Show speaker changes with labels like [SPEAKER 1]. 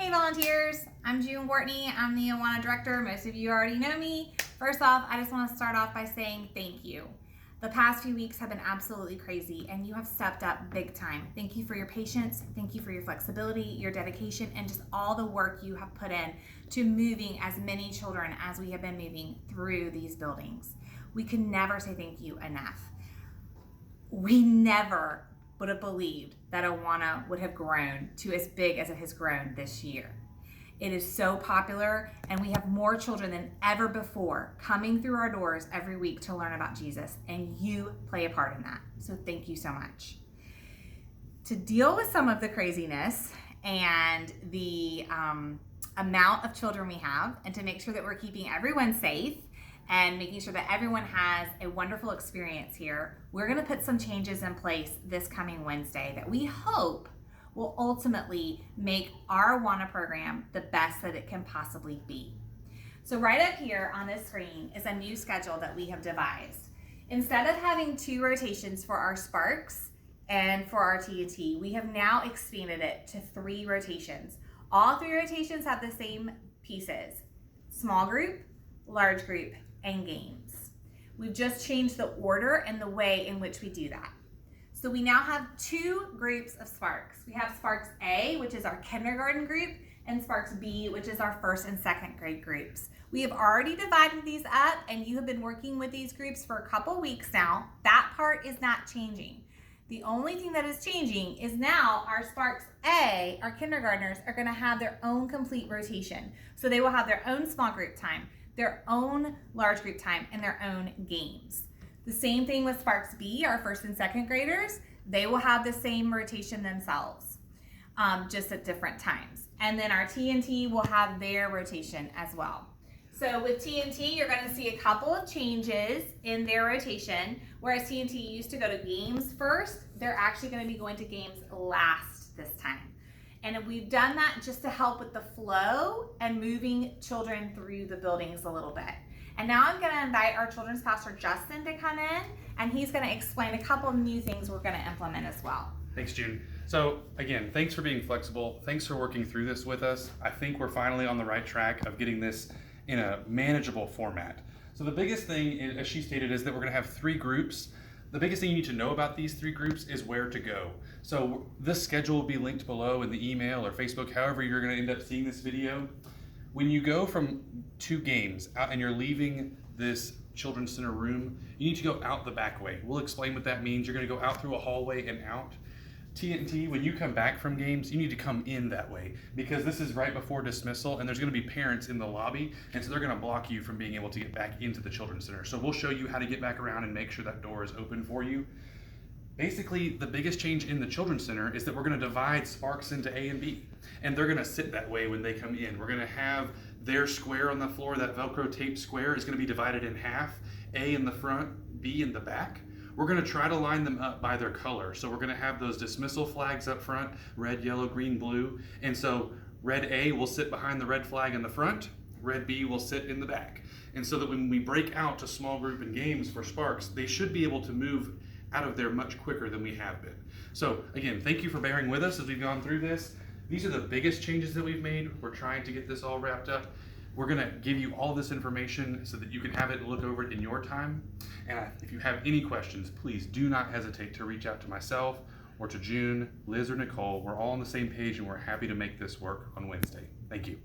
[SPEAKER 1] Hey volunteers, I'm June Courtney. I'm the Awana director. Most of you already know me. First off, I just want to start off by saying thank you. The past few weeks have been absolutely crazy and you have stepped up big time. Thank you for your patience. Thank you for your flexibility, your dedication, and just all the work you have put in to moving as many children as we have been moving through these buildings. We can never say thank you enough. We never would have believed that Awana would have grown to as big as it has grown this year. It is so popular, and we have more children than ever before coming through our doors every week to learn about Jesus, and you play a part in that. So thank you so much. To deal with some of the craziness and the amount of children we have, and to make sure that we're keeping everyone safe and making sure that everyone has a wonderful experience here, we're going to put some changes in place this coming Wednesday that we hope will ultimately make our Awana program the best that it can possibly be. So right up here on this screen is a new schedule that we have devised. Instead of having 2 rotations for our Sparks and for our T&T, we have now expanded it to 3 rotations. All 3 rotations have the same pieces: small group, large group, and games. We've just changed the order and the way in which we do that. So we now have 2 groups of Sparks. We have Sparks A, which is our kindergarten group, and Sparks B, which is our 1st and 2nd grade groups. We have already divided these up, and you have been working with these groups for a couple weeks now. That part is not changing. The only thing that is changing is now our Sparks A, our kindergartners, are going to have their own complete rotation. So they will have their own small group time, their own large group time, and their own games. The same thing with Sparks B, our 1st and 2nd graders. They will have the same rotation themselves, just at different times. And then our T&T will have their rotation as well. So with T&T, you're going to see a couple of changes in their rotation. Whereas T&T used to go to games first, they're actually going to be going to games last this time. And we've done that just to help with the flow and moving children through the buildings a little bit. And now I'm going to invite our children's pastor, Justin, to come in, and he's going to explain a couple of new things we're going to implement as well.
[SPEAKER 2] Thanks, June. So again, thanks for being flexible. Thanks for working through this with us. I think we're finally on the right track of getting this in a manageable format. So the biggest thing, as she stated, is that we're going to have 3 groups. The biggest thing you need to know about these 3 groups is where to go. So this schedule will be linked below in the email or Facebook, however you're going to end up seeing this video. When you go from 2 games out and you're leaving this children's center room, you need to go out the back way. We'll explain what that means. You're going to go out through a hallway and out. T&T, when you come back from games, you need to come in that way because this is right before dismissal and there's going to be parents in the lobby, and so they're going to block you from being able to get back into the children's center. So we'll show you how to get back around and make sure that door is open for you. Basically, the biggest change in the children's center is that we're going to divide Sparks into A and B, and they're going to sit that way when they come in. We're going to have their square on the floor, that Velcro tape square is going to be divided in half, A in the front, B in the back. We're going to try to line them up by their color. So we're going to have those dismissal flags up front, red, yellow, green, blue. And so red A will sit behind the red flag in the front, red B will sit in the back. And so that when we break out to small group and games for Sparks, they should be able to move out of there much quicker than we have been. So again, thank you for bearing with us as we've gone through this. These are the biggest changes that we've made. We're trying to get this all wrapped up. We're going to give you all this information so that you can have it and look over it in your time. And if you have any questions, please do not hesitate to reach out to myself or to June, Liz, or Nicole. We're all on the same page and we're happy to make this work on Wednesday. Thank you.